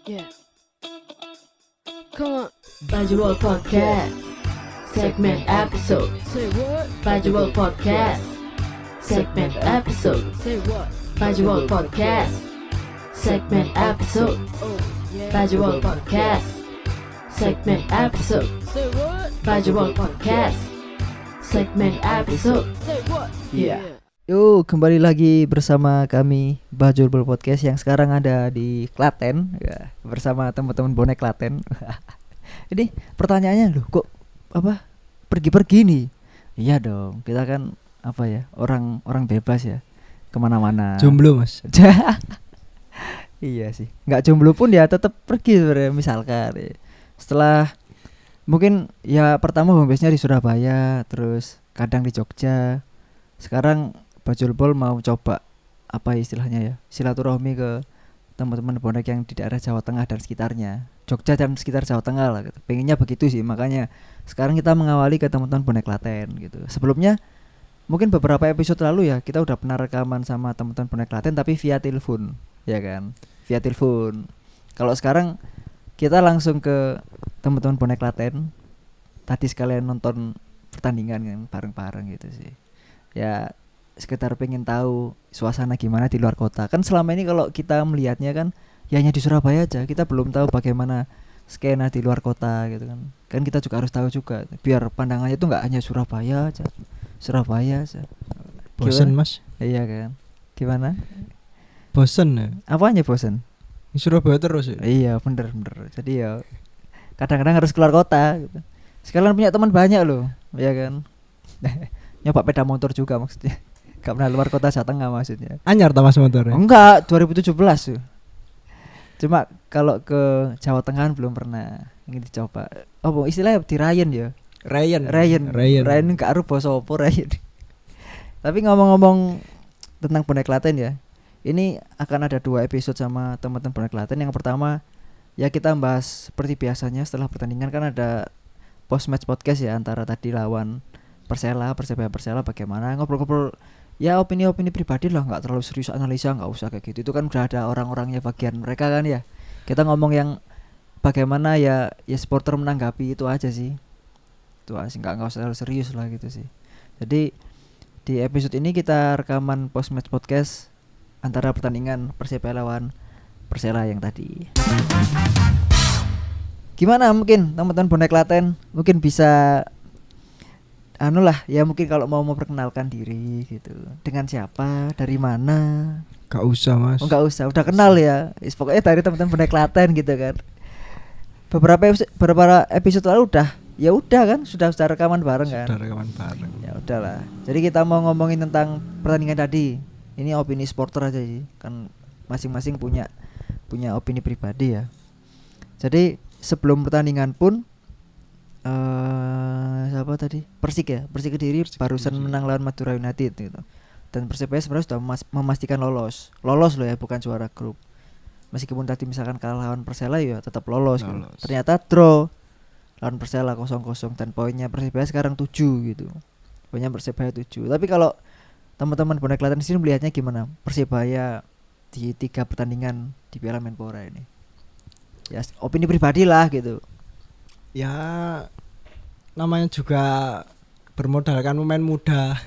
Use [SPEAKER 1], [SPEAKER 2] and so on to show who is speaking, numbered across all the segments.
[SPEAKER 1] Yeah. Come on. Bajul Podcast. Segment episode. Say what? Bajul Podcast. Segment episode. Say what? Bajul Podcast. Segment episode. Oh, yeah. Bajul Podcast. Segment episode. Say what? Bajul Podcast. Segment episode. Say what? Yeah.
[SPEAKER 2] Yuk, kembali lagi bersama kami Bajul Podcast yang sekarang ada di Klaten ya, bersama teman-teman bonek Klaten. Ini pertanyaannya loh, kok apa pergi-pergi nih? Iya dong, kita kan apa ya, orang bebas ya, kemana-mana.
[SPEAKER 3] Jomblo mas.
[SPEAKER 2] Iya sih, nggak jomblo pun ya tetap pergi sebenarnya. Misalkan ya. Setelah mungkin ya pertama home base-nya di Surabaya, terus kadang di Jogja. Sekarang Bajul Pol mau coba apa istilahnya ya, silaturahmi ke teman-teman bonek yang di daerah Jawa Tengah dan sekitarnya, Jogja dan sekitar Jawa Tengah lah gitu. Pengennya begitu sih, makanya sekarang kita mengawali ke teman-teman bonek Klaten gitu. Sebelumnya mungkin beberapa episode lalu ya kita udah pernah rekaman sama teman-teman bonek Klaten tapi via telepon, ya kan? Via telepon. Kalau sekarang kita langsung ke teman-teman bonek Klaten. Tadi sekalian nonton pertandingan kan bareng-bareng gitu sih. Ya sekitar pengen tahu suasana gimana di luar kota. Kan selama ini kalau kita melihatnya kan ya hanya di Surabaya aja. Kita belum tahu bagaimana skena di luar kota gitu kan. Kan kita juga harus tahu juga biar pandangannya itu enggak hanya Surabaya aja. Surabaya aja.
[SPEAKER 3] Bosen mas.
[SPEAKER 2] Iya kan. Gimana?
[SPEAKER 3] Bosen ya.
[SPEAKER 2] Apanya bosen?
[SPEAKER 3] Di Surabaya terus ya.
[SPEAKER 2] Iya bener. Jadi ya kadang-kadang harus keluar kota gitu. Sekalian punya teman banyak loh, ya kan. Nyoba peda motor juga maksudnya. Gak pernah luar kota Jawa Tengah maksudnya.
[SPEAKER 3] Anyar tak mas motornya?
[SPEAKER 2] Enggak, 2017 tuh. Cuma kalau ke Jawa Tengah belum pernah. Ingin dicoba. Oh, istilahnya di Ryan ya. Ryan gak aru basa apa Ryan. Tapi ngomong-ngomong tentang bonek Klaten ya. Ini akan ada 2 episode sama teman-teman bonek Klaten. Yang pertama ya kita bahas seperti biasanya setelah pertandingan kan ada post match podcast ya antara tadi lawan Persebaya bagaimana ngobrol-ngobrol ya opini-opini pribadi lah, nggak terlalu serius analisa, nggak usah kayak gitu. Itu kan udah ada orang-orangnya bagian mereka kan ya. Kita ngomong yang bagaimana ya supporter menanggapi itu aja sih. Itu aja nggak usah terlalu serius lah gitu sih. Jadi di episode ini kita rekaman post match podcast antara pertandingan Persebaya lawan Persela yang tadi. Gimana mungkin teman-teman bonek Klaten mungkin bisa mungkin kalau mau memperkenalkan diri gitu. Dengan siapa, dari mana?
[SPEAKER 3] Gak usah mas.
[SPEAKER 2] Oh gak usah, udah kenal ya. Pokoknya dari teman-teman bonek Klaten gitu kan. Beberapa episode lalu udah kan sudah rekaman bareng kan.
[SPEAKER 3] Sudah rekaman bareng.
[SPEAKER 2] Ya udahlah. Jadi kita mau ngomongin tentang pertandingan tadi. Ini opini supporter aja sih. Kan masing-masing punya opini pribadi ya. Jadi sebelum pertandingan pun siapa tadi? Persik Kediri barusan menang lawan Madura United gitu. Dan Persebaya sebenarnya sudah memastikan lolos loh ya, bukan juara grup. Meskipun tadi misalkan kalah lawan Persela ya tetap lolos. Gitu. Ternyata draw lawan Persela 0-0 dan poinnya Persebaya sekarang 7 gitu. Poinnya Persebaya 7. Tapi kalau teman-teman bonek Klaten di sini melihatnya gimana? Persebaya di 3 pertandingan di Piala Menpora ini. Ya opini pribadi lah gitu.
[SPEAKER 3] Ya namanya juga bermodalkan pemain muda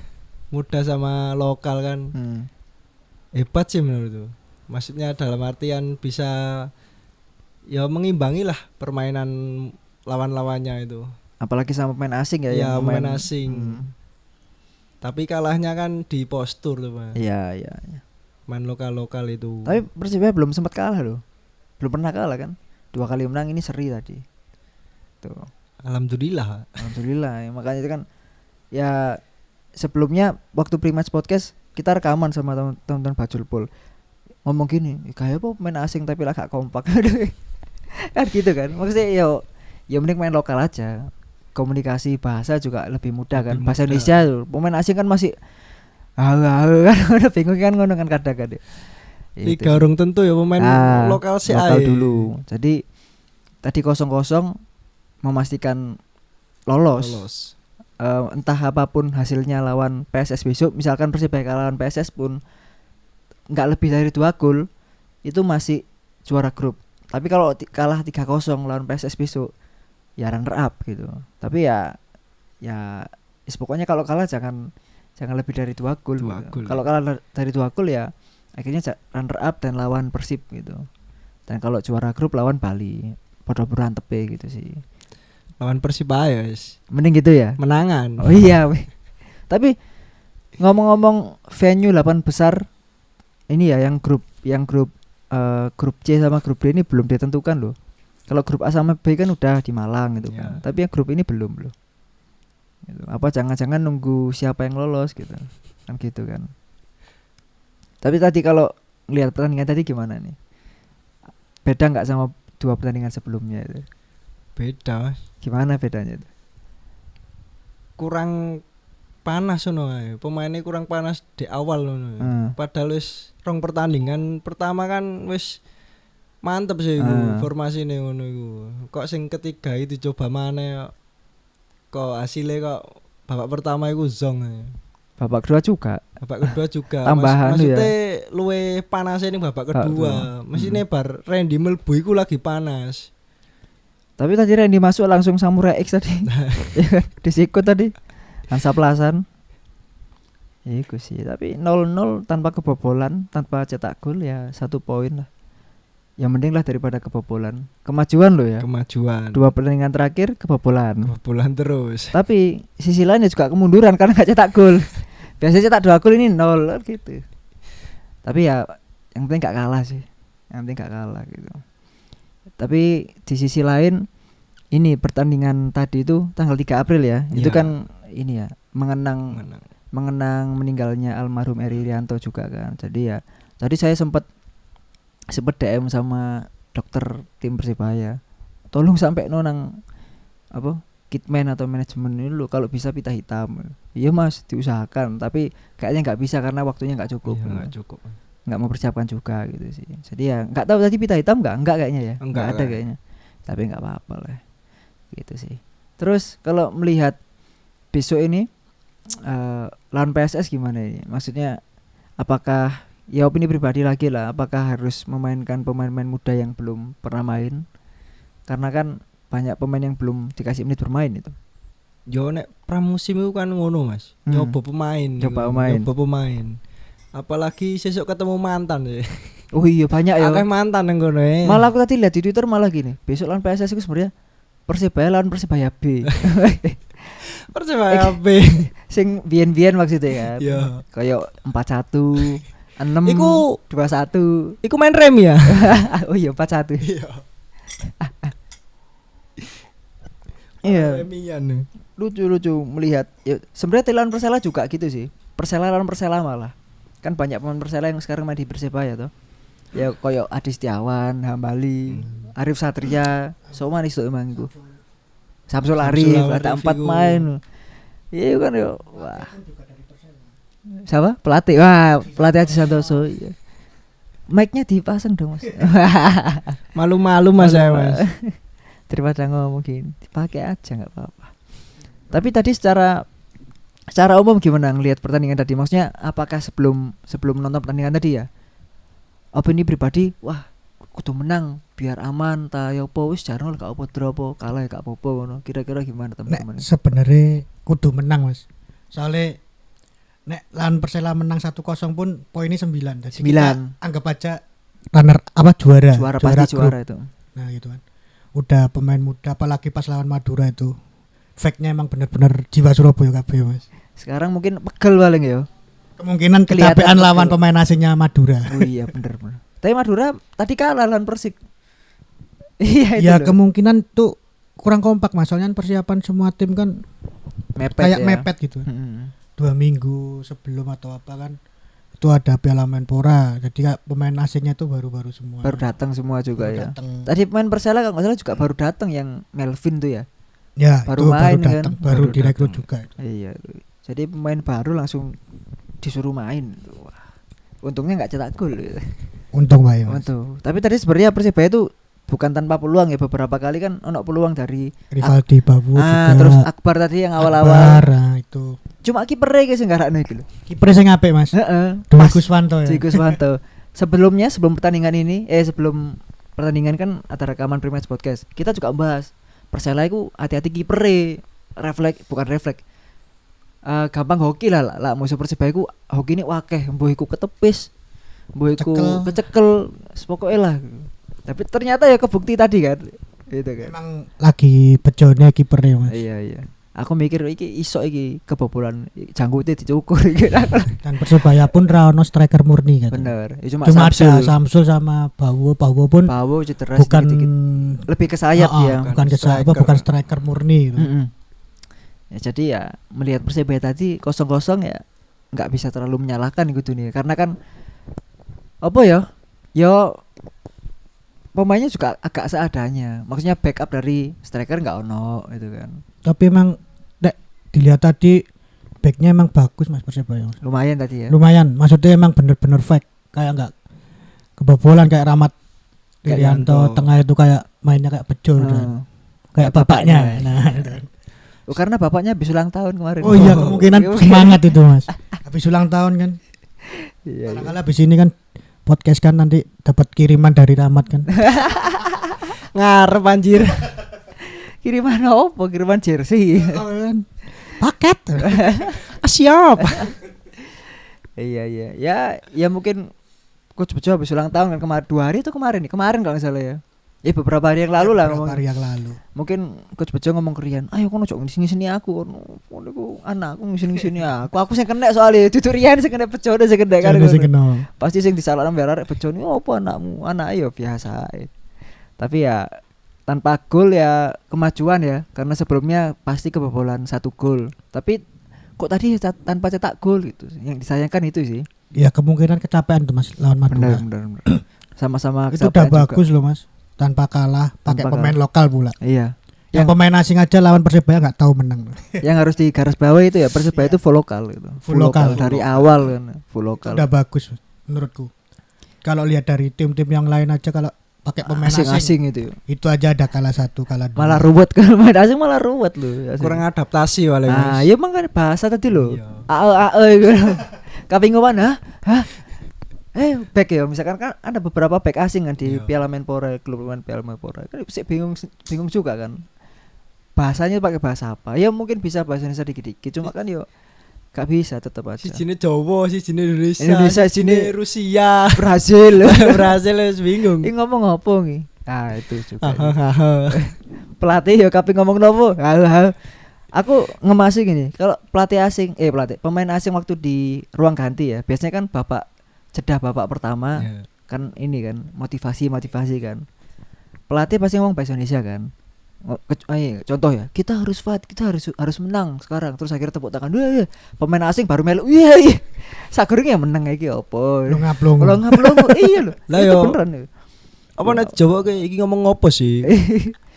[SPEAKER 3] sama lokal kan. Hebat sih menurut itu. Maksudnya dalam artian bisa ya mengimbangi lah permainan lawan-lawannya itu.
[SPEAKER 2] Apalagi sama pemain asing ya.
[SPEAKER 3] Ya pemain asing. Tapi kalahnya kan di postur tuh Pak.
[SPEAKER 2] Iya.
[SPEAKER 3] Main lokal itu.
[SPEAKER 2] Tapi Persebaya belum sempat kalah loh. Belum pernah kalah kan. 2 kali menang, ini seri tadi. Tuh.
[SPEAKER 3] Alhamdulillah
[SPEAKER 2] ya, makanya itu kan ya sebelumnya waktu pre-match podcast kita rekaman sama teman-teman Bajul Pol. Ngomong gini, kayak apa pemain asing tapi lah gak kompak. Kan gitu kan. Maksudnya ya mending main lokal aja. Komunikasi bahasa juga lebih mudah kan. Bahasa Indonesia tuh. Pemain asing kan masih kan udah bingung kan ngono kan kadang-kadang.
[SPEAKER 3] Liga urung tentu ya pemain lokal sih
[SPEAKER 2] lokal dulu. Jadi tadi 0-0 memastikan lolos. Entah apapun hasilnya lawan PSS besok, misalkan Persebaya kalah lawan PSS pun enggak lebih dari 2 gol, itu masih juara grup. Tapi kalau kalah 3-0 lawan PSS besok ya runner up gitu. Tapi ya pokoknya kalau kalah jangan lebih dari 2 gol.
[SPEAKER 3] Gol.
[SPEAKER 2] Kalau kalah dari 2 gol ya akhirnya runner up dan lawan Persib gitu. Dan kalau juara grup lawan Bali. Padha berantepe gitu sih.
[SPEAKER 3] Lawan Persibaya wis.
[SPEAKER 2] Mending gitu ya.
[SPEAKER 3] Menangan.
[SPEAKER 2] Oh iya. Tapi ngomong-ngomong venue 8 besar ini ya yang grup grup C sama grup D ini belum ditentukan loh. Kalau grup A sama B kan udah di Malang gitu kan. Tapi yang grup ini belum loh. Gitu. Apa jangan-jangan nunggu siapa yang lolos gitu. Kan gitu kan. Tapi tadi kalau lihat pertandingan tadi gimana nih? Beda enggak sama 2 pertandingan sebelumnya itu?
[SPEAKER 3] Beda.
[SPEAKER 2] Gimana bedanya itu?
[SPEAKER 3] Kurang panas ngono ae. Pemainnya kurang panas di awal ngono. Padahal wis rong pertandingan pertama kan wis mantep sih iku formasine ngono iku. Kok sing ketiga itu coba maneh kok hasilnya kok babak pertama iku zong.
[SPEAKER 2] Babak kedua juga.
[SPEAKER 3] Babak kedua juga.
[SPEAKER 2] Tambahan
[SPEAKER 3] maksudnya luwe panasnya ning babak kedua. Mesine bar Randy Melbu iku lagi panas.
[SPEAKER 2] Tapi tadi Randy masuk langsung Samurai X tadi. Disikut tadi. Hansa Plasan. Iku sih, tapi 0-0 tanpa kebobolan, tanpa cetak gol ya 1 poin lah. Ya mending lah daripada kebobolan. Kemajuan loh ya.
[SPEAKER 3] Kemajuan.
[SPEAKER 2] 2 pertandingan terakhir kebobolan.
[SPEAKER 3] Kebobolan terus.
[SPEAKER 2] Tapi sisi lainnya juga kemunduran karena enggak cetak gol. Biasanya cetak 2 gol ini 0 gitu. Tapi ya yang penting enggak kalah sih. Yang penting enggak kalah gitu. Tapi di sisi lain ini pertandingan tadi itu tanggal 3 April ya. Itu kan ini ya mengenang meninggalnya almarhum Eri Rianto juga kan. Jadi ya tadi saya sempat DM sama dokter tim Persibaya. Tolong sampai nang apa kitman atau manajemen ini lo kalau bisa pita hitam. Iya Mas, diusahakan, tapi kayaknya enggak bisa karena waktunya enggak cukup.
[SPEAKER 3] Enggak cukup.
[SPEAKER 2] Enggak mau persiapkan juga gitu sih. Jadi ya enggak tahu tadi pita hitam enggak kayaknya ya. Enggak ada kayaknya. Tapi enggak apa-apa lah. Gitu sih. Terus kalau melihat besok ini lawan PSS gimana ini? Maksudnya apakah ya opini pribadi lagi lah, apakah harus memainkan pemain-pemain muda yang belum pernah main? Karena kan banyak pemain yang belum dikasih menit bermain itu.
[SPEAKER 3] Yo nek pramusim itu kan ngono Mas. Nyoba pemain. Apalagi sesuk ketemu mantan ya.
[SPEAKER 2] Oh iya banyak ya.
[SPEAKER 3] Akeh mantan nang ngono ya.
[SPEAKER 2] Malah aku tadi lihat di Twitter malah gini, besok lawan PSS itu sebenarnya Persibaya lawan Persibaya B.
[SPEAKER 3] Persibaya B.
[SPEAKER 2] Sing biyen-biyen maksudnya kan.
[SPEAKER 3] Iya.
[SPEAKER 2] Kayak 4-1, 6,
[SPEAKER 3] iku
[SPEAKER 2] 2-1.
[SPEAKER 3] Iku main rem ya.
[SPEAKER 2] Oh iya 4-1.
[SPEAKER 3] Iya.
[SPEAKER 2] Iya.
[SPEAKER 3] Remian.
[SPEAKER 2] Lucu melihat. Ya, sebenarnya lawan Persela juga gitu sih. Persela lawan Persela malah. Kan banyak pemain Persela yang sekarang main di Persibaya toh. Ya koyo Adi Setiawan, Hambali, Arif Satria, semua nih emang iku. Samsul Arif, ada 4 main. Iya kan yo. Wah. Siapa? Pelatih. Wah, pelatih Haji Santoso. Iya. Mic-nya dipasang dong, Mas.
[SPEAKER 3] Malu-malu Mas saya, Mas.
[SPEAKER 2] Daripada ngomong gini, dipakai aja enggak apa-apa. Tapi tadi secara umum gimana ngelihat pertandingan tadi? Maksudnya apakah sebelum nonton pertandingan tadi ya? Opini pribadi, wah kudu menang biar aman ta ya apa wis jarang gak apa dropo kalah gak apa-apa ngono. Kira-kira gimana teman-teman?
[SPEAKER 4] Sebenarnya kudu menang Mas. Soalnya nek lawan Persela menang 1-0 pun poinnya 9. Jadi 9. Kita anggap aja runner juara
[SPEAKER 2] pasti juara itu.
[SPEAKER 4] Nah gitu kan. Udah pemain muda apalagi pas lawan Madura itu. Fact-nya emang benar-benar jiwa Surabaya kabeh Mas.
[SPEAKER 2] Sekarang mungkin pegel paling ya.
[SPEAKER 4] Kemungkinan kecapean lawan pemain asingnya Madura.
[SPEAKER 2] Oh iya bener. Tapi Madura tadi kalah lawan Persik. Iya itu.
[SPEAKER 4] Ya kemungkinan tuh kurang kompak Mas. Soalnya persiapan semua tim kan
[SPEAKER 2] mepet
[SPEAKER 4] mepet gitu. 2 minggu sebelum atau apa kan itu ada Piala Menpora. Jadi pemain asingnya tuh baru semua.
[SPEAKER 2] Baru datang semua juga ya. Tadi pemain Persela kalau enggak salah juga baru datang yang Melvin tuh ya.
[SPEAKER 4] Ya,
[SPEAKER 2] baru main kan.
[SPEAKER 4] Baru direkrut juga itu.
[SPEAKER 2] Iya. Jadi pemain baru langsung disuruh main. Wah. Untungnya enggak cetak gol.
[SPEAKER 4] Untung wae Mas.
[SPEAKER 2] Untung. Tapi tadi sebenarnya Persibaya itu bukan tanpa peluang ya, beberapa kali kan ono peluang dari
[SPEAKER 4] Rivaldi Bawu juga.
[SPEAKER 2] Terus Akbar tadi yang awal-awal.
[SPEAKER 4] Akbar, itu.
[SPEAKER 2] Cuma kipernya guys yang garakno iki lho.
[SPEAKER 4] Kiper sing apik Mas.
[SPEAKER 2] Heeh.
[SPEAKER 4] Dwi Guswanto ya.
[SPEAKER 2] Dwi Guswanto. Sebelum pertandingan ini sebelum pertandingan kan ada rekaman pre-match podcast. Kita juga bahas Persela iku hati-hati kipere, refleks. Gampang hoki lah musuh Persibaya iku hoki ini wakeh, mbuh iku ketepis, mbuh iku kecekel, pokoke lah. Tapi ternyata ya kebukti tadi kan. Gitu kan.
[SPEAKER 4] Memang lagi bejone kipernya Mas.
[SPEAKER 2] Iya. Aku mikir iki iso iki kebobolan janggute dicukur iki.
[SPEAKER 4] Dan Persebaya pun ra ono striker murni kan.
[SPEAKER 2] Bener. Ya
[SPEAKER 4] Cuma ada Samsul sama Bawo pun
[SPEAKER 2] cedera
[SPEAKER 4] bukan
[SPEAKER 2] sedikit. Lebih ke sayap ya.
[SPEAKER 4] Bukan ke sayap, bukan striker murni gitu.
[SPEAKER 2] Ya jadi ya melihat Persebaya tadi 0-0 ya enggak bisa terlalu menyalahkan gitu nih karena kan apa ya? Ya pemainnya juga agak seadanya. Maksudnya backup dari striker enggak ono gitu kan.
[SPEAKER 4] Tapi emang dilihat tadi backnya emang bagus Mas Persebaya.
[SPEAKER 2] Lumayan tadi ya.
[SPEAKER 4] Lumayan, maksudnya emang bener-bener fake. Kayak enggak kebobolan kayak Rahmat Irianto, tengah itu kayak mainnya kayak bejo dan kayak bapaknya. Nah,
[SPEAKER 2] karena bapaknya habis ulang tahun kemarin.
[SPEAKER 4] Oh iya, kemungkinan semangat itu Mas. Habis ulang tahun kan. Iya. Kalau habis ini kan podcast kan nanti dapat kiriman dari Rahmat kan.
[SPEAKER 3] Ngarep anjir.
[SPEAKER 2] Kiriman apa? Kiriman jersey.
[SPEAKER 4] Paket.
[SPEAKER 3] Siap.
[SPEAKER 2] Iya. Ya mungkin Coach Bejo habis ulang tahun kan kemarin 2 hari itu kemarin kalau nggak salah ya. Beberapa hari yang lalu lah ngomong.
[SPEAKER 4] Beberapa hari yang lalu.
[SPEAKER 2] Mungkin Coach Bejo ngomong ke Rian, "Ayo kono cok ngisi-ngisini aku. Kono anakku ngisi-ngisini aku. Aku sing kena soalnya dudu Rian sing kena Bejo sing kena kan." Pasti sing disalahkan biar arek Bejo ni opo anakmu? Anak yo biasa. Tapi ya tanpa gol ya kemajuan ya karena sebelumnya pasti kebobolan 1 gol. Tapi kok tadi tanpa cetak gol gitu. Yang disayangkan itu sih.
[SPEAKER 4] Ya kemungkinan kecapean tuh Mas lawan Madura.
[SPEAKER 2] Benar. Sama-sama
[SPEAKER 4] itu udah bagus loh Mas. Tanpa kalah pakai pemain lokal pula.
[SPEAKER 2] Iya.
[SPEAKER 4] Yang pemain asing aja lawan Persebaya enggak tahu menang.
[SPEAKER 2] Yang harus digarisbawahi itu ya Persebaya itu full lokal gitu.
[SPEAKER 4] Full lokal
[SPEAKER 2] dari awal kan, full lokal.
[SPEAKER 4] Udah bagus menurutku. Kalau lihat dari tim-tim yang lain aja kalau pakai pemain
[SPEAKER 2] asing itu
[SPEAKER 4] aja ada kalah 1, kalah 2.
[SPEAKER 2] Malah ruwet kan pemain asing malah ruwet loh.
[SPEAKER 3] Kurang adaptasi wale
[SPEAKER 2] Mas.
[SPEAKER 3] Mas.
[SPEAKER 2] Ya emang kan bahasa tadi loh. AE gitu. Kapingowan hah? Back ya misalkan kan ada beberapa back asing kan di Piala Menpora, klub Piala Menpora. Kan sih bingung juga kan. Bahasanya pakai bahasa apa? Ya mungkin bisa bahasa Indonesia dikit-dikit cuma kan yo gak bisa tetap aja.
[SPEAKER 3] Sijine Jawa, sijine Indonesia,
[SPEAKER 2] sijine
[SPEAKER 3] Rusia,
[SPEAKER 2] Brazil
[SPEAKER 3] wis bingung.
[SPEAKER 2] Ini ngomong apa nih? Itu juga. Pelatih ya kaping ngomong nopo? Hal. Aku ngemasi gini, kalau pemain asing waktu di ruang ganti ya, biasanya kan jeda babak pertama kan ini kan motivasi kan. Pelatih pasti ngomong bahasa Indonesia kan. Contoh ya, kita harus fight, kita harus menang sekarang. Terus akhirnya tepuk tangan. Pemain asing baru melu. Iya. Sakurunge menang iki opo?
[SPEAKER 4] Longaplong.
[SPEAKER 2] Iya lho.
[SPEAKER 3] Lah
[SPEAKER 2] itu
[SPEAKER 3] yo
[SPEAKER 2] beneran.
[SPEAKER 3] Apa nek Jawa iki ngomong ngopo sih?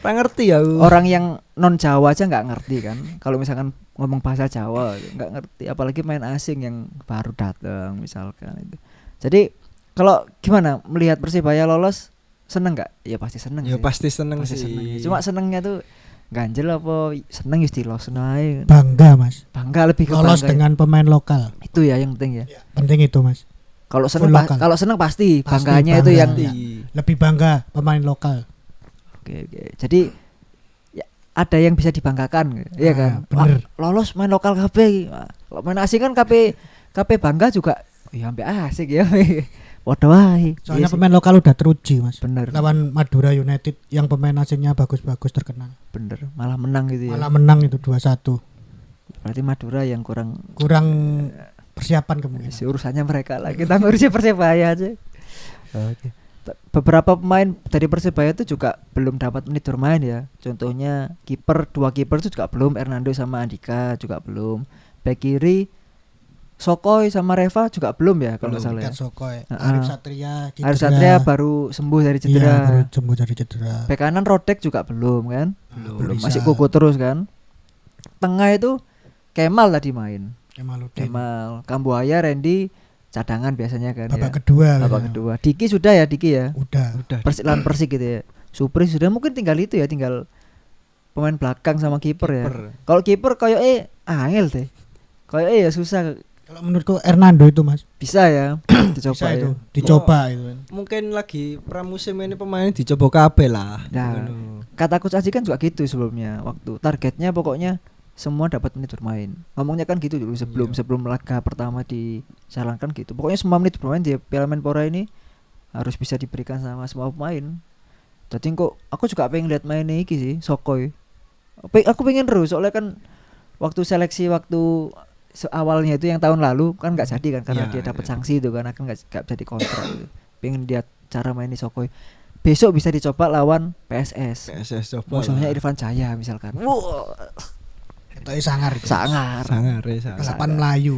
[SPEAKER 3] Ora ngerti ya.
[SPEAKER 2] Orang yang non Jawa aja enggak ngerti kan. Kalau misalkan ngomong bahasa Jawa enggak ngerti, apalagi main asing yang baru datang misalkan itu. Jadi kalau gimana melihat Persibaya lolos seneng enggak? Ya pasti seneng.
[SPEAKER 3] Ya
[SPEAKER 2] sih.
[SPEAKER 3] pasti seneng
[SPEAKER 2] Pasti
[SPEAKER 3] sih.
[SPEAKER 2] Seneng. Cuma senengnya tuh ganjel apa seneng isti lolos nae.
[SPEAKER 4] Bangga Mas.
[SPEAKER 2] Bangga lebih ke
[SPEAKER 4] lolos
[SPEAKER 2] bangga.
[SPEAKER 4] Dengan pemain lokal.
[SPEAKER 2] Itu ya yang penting ya.
[SPEAKER 4] Penting itu Mas.
[SPEAKER 2] Kalau seneng pasti bangganya
[SPEAKER 4] bangga.
[SPEAKER 2] itu yang
[SPEAKER 4] lebih bangga pemain lokal.
[SPEAKER 2] Oke. Jadi ya, ada yang bisa dibanggakan, iya kan?
[SPEAKER 4] Bener.
[SPEAKER 2] Lolos main lokal KB. Kalau main asing kan KP bangga juga. Ya sampai asik ya. Waduh wae.
[SPEAKER 4] Soalnya pemain lokal udah teruji Mas.
[SPEAKER 2] Bener.
[SPEAKER 4] Lawan Madura United yang pemain asingnya bagus-bagus terkenal.
[SPEAKER 2] Bener. Malah menang gitu ya.
[SPEAKER 4] Malah menang itu 2-1.
[SPEAKER 2] Berarti Madura yang kurang
[SPEAKER 4] persiapan kemungkinan.
[SPEAKER 2] Urusannya mereka lah. Kita ngurusin Persebaya aja. Oke. Beberapa pemain dari Persebaya itu juga belum dapat menit bermain ya. Contohnya dua kiper itu juga belum. Hernando sama Andika juga belum. Back kiri Sokoy sama Reva juga belum ya kalau nggak salah ya.
[SPEAKER 4] Sokoy. Arif Satria
[SPEAKER 2] baru sembuh dari cedera.
[SPEAKER 4] Iya, baru sembuh dari cedera.
[SPEAKER 2] Bek kanan Rodek juga belum kan?
[SPEAKER 3] Belum.
[SPEAKER 2] Masih kuku terus kan? Tengah itu Kemal tadi main.
[SPEAKER 4] Kemal.
[SPEAKER 2] Kambuaya, Randy cadangan biasanya kan.
[SPEAKER 4] Babak
[SPEAKER 2] kedua. Diki sudah ya ya.
[SPEAKER 4] Udah.
[SPEAKER 2] Persik gitu ya. Supri sudah mungkin tinggal itu ya, tinggal pemain belakang sama kiper ya. Kalau kiper kayak angel deh. Kayak ya susah.
[SPEAKER 4] Kalau menurutku Hernando itu Mas.
[SPEAKER 2] Bisa ya dicoba
[SPEAKER 4] Bisa
[SPEAKER 2] ya.
[SPEAKER 4] itu, dicoba itu.
[SPEAKER 3] Mungkin lagi pramusim ini pemain dicoba kabeh lah.
[SPEAKER 2] Nah,
[SPEAKER 3] Ngono.
[SPEAKER 2] kata Coach Aji kan juga gitu sebelumnya. Waktu targetnya pokoknya semua dapat menit bermain. Ngomongnya kan gitu dulu sebelum laga pertama dijalankan gitu. Pokoknya semua menit bermain di Piala Menpora ini harus bisa diberikan sama semua pemain. Jadi kok aku juga pengen lihat mainnya iki sih, Sokoi. Aku pengen terus soalnya kan waktu seleksi awalnya itu yang tahun lalu kan nggak jadi kan karena
[SPEAKER 3] Ya,
[SPEAKER 2] dia dapat
[SPEAKER 3] ya.
[SPEAKER 2] sanksi itu kan akan nggak bisa dikontrak gitu. Pengen lihat cara mainnya Sokoi. Besok bisa dicoba lawan PSS.
[SPEAKER 3] PSS coba.
[SPEAKER 2] Musuhnya
[SPEAKER 3] lah.
[SPEAKER 2] Irfan Jaya misalkan. Wah,
[SPEAKER 4] Itu sangar itu.
[SPEAKER 2] sangar.
[SPEAKER 3] Sangar ya, sangar.
[SPEAKER 4] Balapan Melayu.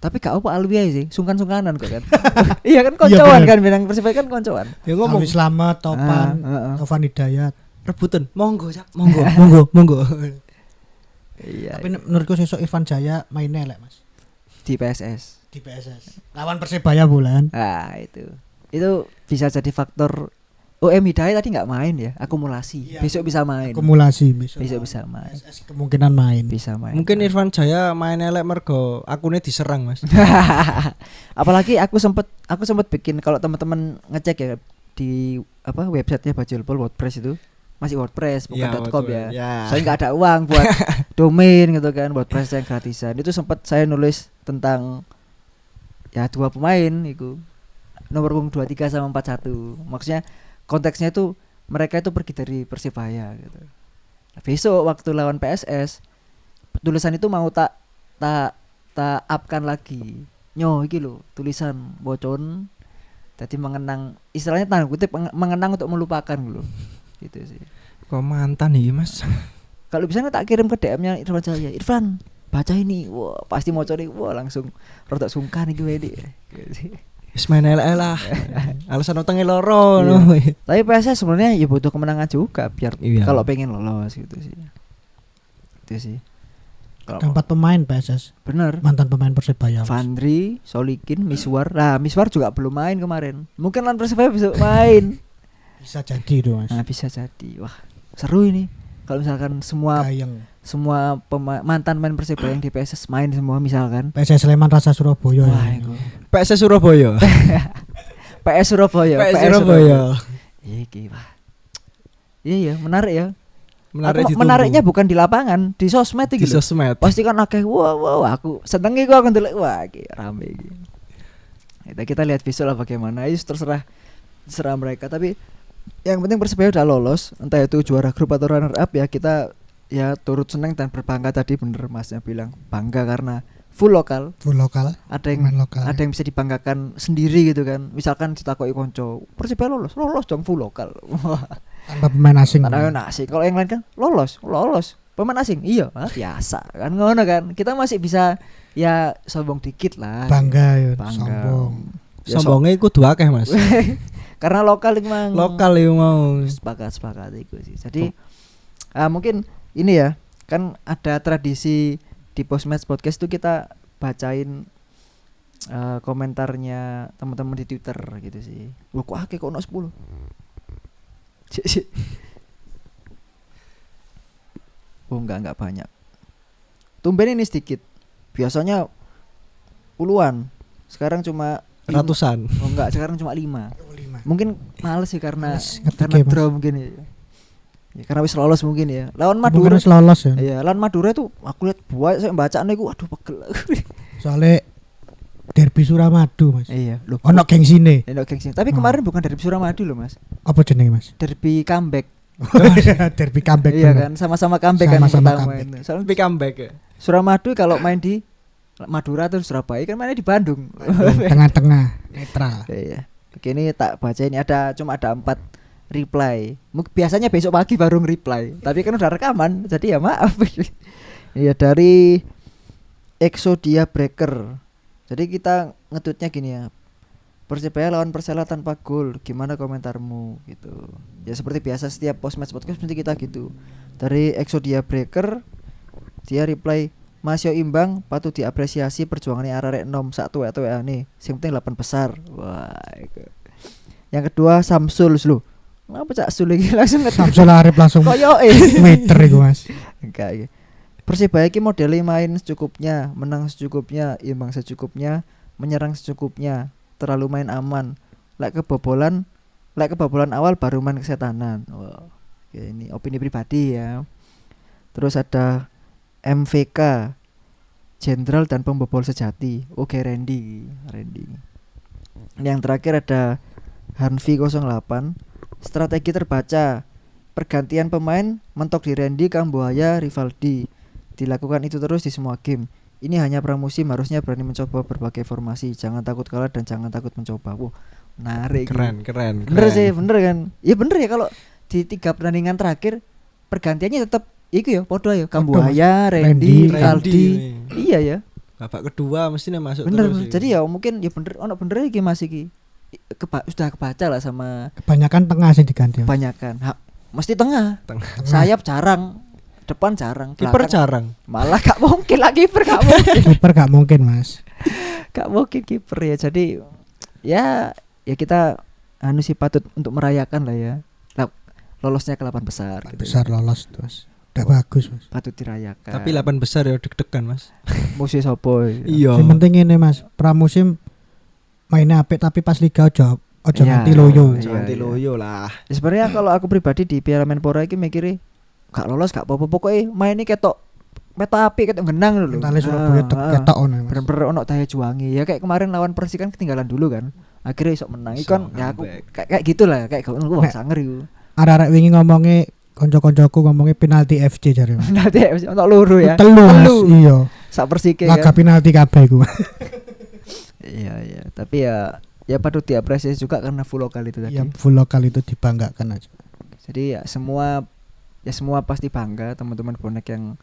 [SPEAKER 2] Tapi gak apa Alwi aja sih, sungkan-sungkanan kok kan. Iya kan koncoan
[SPEAKER 4] bener.
[SPEAKER 2] kan bilang Persibaya kan koncoan.
[SPEAKER 3] Ya ngomong
[SPEAKER 4] Alwi Slamet, Topan,
[SPEAKER 2] Ah.
[SPEAKER 4] Tovan Hidayat.
[SPEAKER 3] rebutan. Monggo, Cak. Monggo.
[SPEAKER 2] Iya.
[SPEAKER 4] Tapi menurutku sesuk Irfan Jaya mainnya elek Mas.
[SPEAKER 2] Di PSS.
[SPEAKER 4] Di PSS. Lawan Persebaya bulan.
[SPEAKER 2] Ah, itu. Itu bisa jadi faktor Hidayat tadi nggak main ya, akumulasi.
[SPEAKER 4] Iya.
[SPEAKER 2] Besok bisa main.
[SPEAKER 4] Akumulasi besok.
[SPEAKER 2] Besok bisa main.
[SPEAKER 4] PSS kemungkinan main.
[SPEAKER 2] Bisa main.
[SPEAKER 3] Mungkin Irfan Jaya main elek mergo akunnya diserang, Mas.
[SPEAKER 2] Apalagi aku sempet bikin kalau teman-teman ngecek ya di websitenya Bajulpol WordPress itu masih WordPress bukan
[SPEAKER 3] Iya,
[SPEAKER 2] .com
[SPEAKER 3] betul.
[SPEAKER 2] ya.
[SPEAKER 3] Ya.
[SPEAKER 2] Saya nggak ada uang buat domain gitu kan, WordPress yang gratisan. Itu sempat saya nulis tentang ya 2 pemain itu. Nomor punggung 23 sama 41. Maksudnya konteksnya itu mereka itu pergi dari Persibaya gitu. Nah, besok waktu lawan PSS tulisan itu mau tak upkan lagi. Iki lho, tulisan bocon. Jadi mengenang istilahnya tanda kutip mengenang untuk melupakan gitu. Gitu sih.
[SPEAKER 3] Kok mantan nih, Mas?
[SPEAKER 2] Kalau bisa tak kirim ke DM-nya Irfan Jaya. Irfan, baca ini. Wah, pasti mau cari. Wah, langsung rada sungkan iki wedi.
[SPEAKER 3] Wis main elek lah. Alasan utangnya loro.
[SPEAKER 2] Iya.
[SPEAKER 3] No.
[SPEAKER 2] Tapi PSS sebenarnya ya butuh kemenangan juga biar
[SPEAKER 3] Iya.
[SPEAKER 2] kalau pengen lolos gitu sih. Itu sih.
[SPEAKER 4] Ada 4 pemain PSS.
[SPEAKER 2] Bener.
[SPEAKER 4] Mantan pemain Persebaya. Mas.
[SPEAKER 2] Fandri, Solikin, Miswar. Nah, Miswar juga belum main kemarin. Mungkin lawan Persebaya bisa main.
[SPEAKER 4] Bisa jadi itu Mas.
[SPEAKER 2] Nah, bisa jadi. Wah, seru ini. Kalau misalkan semua
[SPEAKER 4] Gayeng.
[SPEAKER 2] mantan main Persebaya yang di PSS main semua misalkan.
[SPEAKER 4] PSS Sleman Rasa Surabaya.
[SPEAKER 2] Wah,
[SPEAKER 4] ya.
[SPEAKER 2] itu.
[SPEAKER 3] PSS Surabaya.
[SPEAKER 2] PS Surabaya.
[SPEAKER 3] PS Surabaya.
[SPEAKER 2] Iki, wah. Iya, menarik ya.
[SPEAKER 3] Menarik ditunggu.
[SPEAKER 2] Menariknya bukan di lapangan, di sosmed
[SPEAKER 3] di
[SPEAKER 2] iki lho.
[SPEAKER 3] sosmed.
[SPEAKER 2] Pasti kan akeh wow aku seneng iki aku ndelok wah iki rame iki. Kita lihat besok lah bagaimana. Itu terserah mereka tapi yang penting Persebaya udah lolos, entah itu juara grup atau runner up ya kita ya turut senang dan berbangga tadi bener Masnya bilang bangga karena full lokal.
[SPEAKER 4] Full lokal.
[SPEAKER 2] Ada yang
[SPEAKER 4] Pemain lokal.
[SPEAKER 2] ada yang bisa dibanggakan sendiri gitu kan. Misalkan ditakoki konco, Persebaya lolos dong full lokal.
[SPEAKER 4] Tanpa pemain asing.
[SPEAKER 2] Tanpa asing. Kalau yang lain kan lolos. Pemain asing. Iya, biasa kan ngono kan. Kita masih bisa ya sombong dikit lah.
[SPEAKER 4] Bangga ya,
[SPEAKER 2] Bangga.
[SPEAKER 4] sombong.
[SPEAKER 2] Ya,
[SPEAKER 3] Sombongnya kudu akeh, Mas.
[SPEAKER 2] karena lokal itu memang
[SPEAKER 3] Lokal ya mau.
[SPEAKER 2] sepakat itu sih. Jadi mungkin ini ya kan ada tradisi di Postmatch Podcast itu kita bacain komentarnya teman-teman di Twitter gitu sih. Loh kok akeh kok ono 10. Oh enggak banyak. Tumben ini sedikit. Biasanya puluhan. Sekarang cuma
[SPEAKER 3] Ratusan.
[SPEAKER 2] Oh enggak, sekarang cuma 5. Mungkin males sih karena
[SPEAKER 4] Males ngetik
[SPEAKER 2] karena
[SPEAKER 4] ya, Mas.
[SPEAKER 2] draw mungkin ya. Ya, karena wis lolos mungkin ya. Lawan
[SPEAKER 4] Madura
[SPEAKER 2] Madura.
[SPEAKER 4] lolos ya.
[SPEAKER 2] Iya, lawan Madura itu aku lihat buat saya bacaan iku aduh pegel.
[SPEAKER 4] Soalnya derby Suramadu Mas.
[SPEAKER 2] Iya, loh.
[SPEAKER 4] Ono gengsine.
[SPEAKER 2] Endok gengsi. Tapi kemarin bukan derby Suramadu loh, Mas.
[SPEAKER 4] Apa jenenge Mas?
[SPEAKER 2] Derby comeback.
[SPEAKER 4] Derby comeback.
[SPEAKER 2] Iya
[SPEAKER 4] bener.
[SPEAKER 2] kan, sama-sama comeback kan
[SPEAKER 4] Sama-sama
[SPEAKER 2] pertama
[SPEAKER 4] comeback.
[SPEAKER 2] itu. Soalnya
[SPEAKER 3] Tapi comeback ya.
[SPEAKER 2] Suramadu kalau main di Madura atau Surabaya kan mainnya di Bandung.
[SPEAKER 4] Tengah-tengah netral.
[SPEAKER 2] Iya. Oke, ini tak baca ini cuma ada 4 reply. Biasanya besok pagi baru reply. Tapi kan udah rekaman, jadi ya maaf. Iya dari Exodia Breaker. Jadi kita nge-tweetnya gini ya. Persebaya lawan Persela tanpa gol. Gimana komentarmu gitu. Ya seperti biasa setiap post match podcast mesti kita gitu. Dari Exodia Breaker dia reply Masio imbang patut diapresiasi perjuangannya arek nom sak tuwek-tuwek nih. Sing penting 8 besar. Wah, itu. Yang kedua Samsul lu. Ngapa Cak Sul iki langsung
[SPEAKER 4] Samsul Arif langsung
[SPEAKER 2] koyoke.
[SPEAKER 4] meter iku Mas.
[SPEAKER 2] Enggak iki. Persibaya iki modele main secukupnya, menang secukupnya, imbang secukupnya, menyerang secukupnya, terlalu main aman. Lek kebobolan awal baru main kesetanan. Wow. Ya, ini opini pribadi ya. Terus ada MVK, Jenderal dan Pembobol Sejati. Oke, Randy. Yang terakhir ada Hanfi 08, strategi terbaca. Pergantian pemain mentok di Randy, Kambuaya, Rivaldi. Dilakukan itu terus di semua game. Ini hanya pramusim, harusnya berani mencoba berbagai formasi. Jangan takut kalah dan jangan takut mencoba. Wow, menarik.
[SPEAKER 3] Keren.
[SPEAKER 2] Bener sih, bener kan? Iya bener ya, kalau di 3 pertandingan terakhir pergantiannya tetap iku ya, podo ya. Kambuaya, Randy, Rivaldi. Iya ya.
[SPEAKER 3] Babak kedua mestinya masuk
[SPEAKER 2] bener,
[SPEAKER 3] terus.
[SPEAKER 2] Jadi ya mungkin ya bener, ono bener iki Mas iki. Sudah kebaca lah sama
[SPEAKER 4] kebanyakan tengah sih diganti.
[SPEAKER 2] Kebanyakan. Mesti tengah. Sayap jarang. Depan jarang,
[SPEAKER 3] kiper jarang.
[SPEAKER 2] Malah gak mungkin lah kiper, gak mungkin.
[SPEAKER 4] Kiper gak mungkin, Mas.
[SPEAKER 2] Gak mungkin kiper ya. Jadi ya kita sih patut untuk merayakan lah ya. Lolosnya ke 8 besar.
[SPEAKER 4] 8 gitu besar ya. Lolos tuh, Mas. Udah bagus, Mas.
[SPEAKER 2] Patut dirayakan.
[SPEAKER 3] Tapi 8 besar ya deg-degan, Mas.
[SPEAKER 2] Musuh sopo.
[SPEAKER 3] Iya.
[SPEAKER 4] Yang penting ini, Mas, pramusim mainnya apik tapi pas liga ojo nganti loyo.
[SPEAKER 3] Nganti loyo lah.
[SPEAKER 2] Ya, sebenarnya kalau aku pribadi di Piala Menpora iki mikire gak lolos gak apa-apa, pokoknya main ini ketok meta api ketok genang lho.
[SPEAKER 4] Mentale Surabaya ketok ono.
[SPEAKER 2] Bener-bener ono daya juangi. Ya kayak kemarin lawan Persi kan ketinggalan dulu kan. Akhirnya iso menang. Iku kan ya aku kayak gitulah, kayak ngono wah sanger iku. Arek-arek
[SPEAKER 4] wingi ngomongnya kanca-kancaku ngomongnya penalti FC jare.
[SPEAKER 2] Penalti FC ono loro ya.
[SPEAKER 4] Telu. Iya.
[SPEAKER 2] Sak Persike
[SPEAKER 4] kan. Laga penalti kabeh iku.
[SPEAKER 2] Iya, tapi ya patut diapresiasi juga karena full lokal itu tadi.
[SPEAKER 4] Ya full lokal itu dibanggakan aja.
[SPEAKER 2] Jadi ya semua pasti bangga, teman-teman bonek yang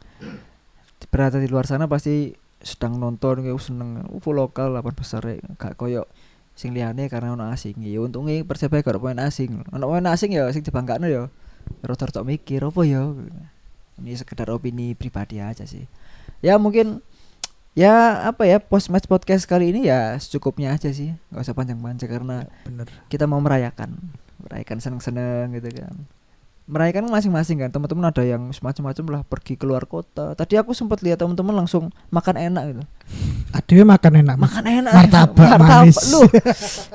[SPEAKER 2] berada di luar sana pasti sedang nonton kayak seneng full lokal 8 besar gak koyo sing liyane karena ono asing. Ya untungnya Persebaya gak ono pemain asing. Ono pemain asing ya sing dibanggakno ya. Rada-rada mikir apa ya. Ini sekedar opini pribadi aja sih. Ya mungkin ya apa ya, post match podcast kali ini ya secukupnya aja sih. Enggak usah panjang-panjang karena
[SPEAKER 4] bener.
[SPEAKER 2] Kita mau merayakan seneng-seneng gitu kan. Merayakan masing-masing kan, teman-teman ada yang semacam-macam lah pergi keluar kota. Tadi aku sempat lihat teman-teman langsung makan enak gitu.
[SPEAKER 4] Aduh makan enak. Martabak manis.
[SPEAKER 2] Lu.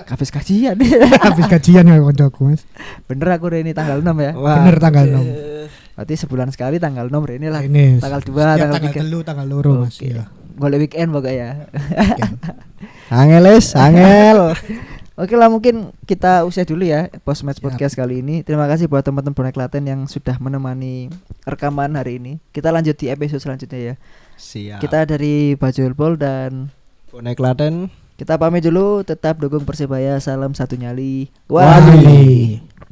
[SPEAKER 2] Habis kajian.
[SPEAKER 4] Habis kajian ya koncoku, Mas.
[SPEAKER 2] Bener aku ini tanggal 6 ya.
[SPEAKER 4] Wah, bener tanggal 6.
[SPEAKER 2] Berarti sebulan sekali tanggal 6 ini lah.
[SPEAKER 4] Ini
[SPEAKER 2] tanggal 2, tanggal 3.
[SPEAKER 4] Tanggal 2 Mas. Iya.
[SPEAKER 2] Golek weekend pokoknya.
[SPEAKER 3] Angel.
[SPEAKER 2] Oke lah, mungkin kita usai dulu ya post match podcast kali ini. Terima kasih buat teman-teman bonek Klaten yang sudah menemani rekaman hari ini. Kita lanjut di episode selanjutnya ya.
[SPEAKER 3] Siap.
[SPEAKER 2] Kita dari Bajulpol dan
[SPEAKER 3] bonek Klaten.
[SPEAKER 2] Kita pamit dulu, tetap dukung Persebaya. Salam satu nyali.
[SPEAKER 4] Wali.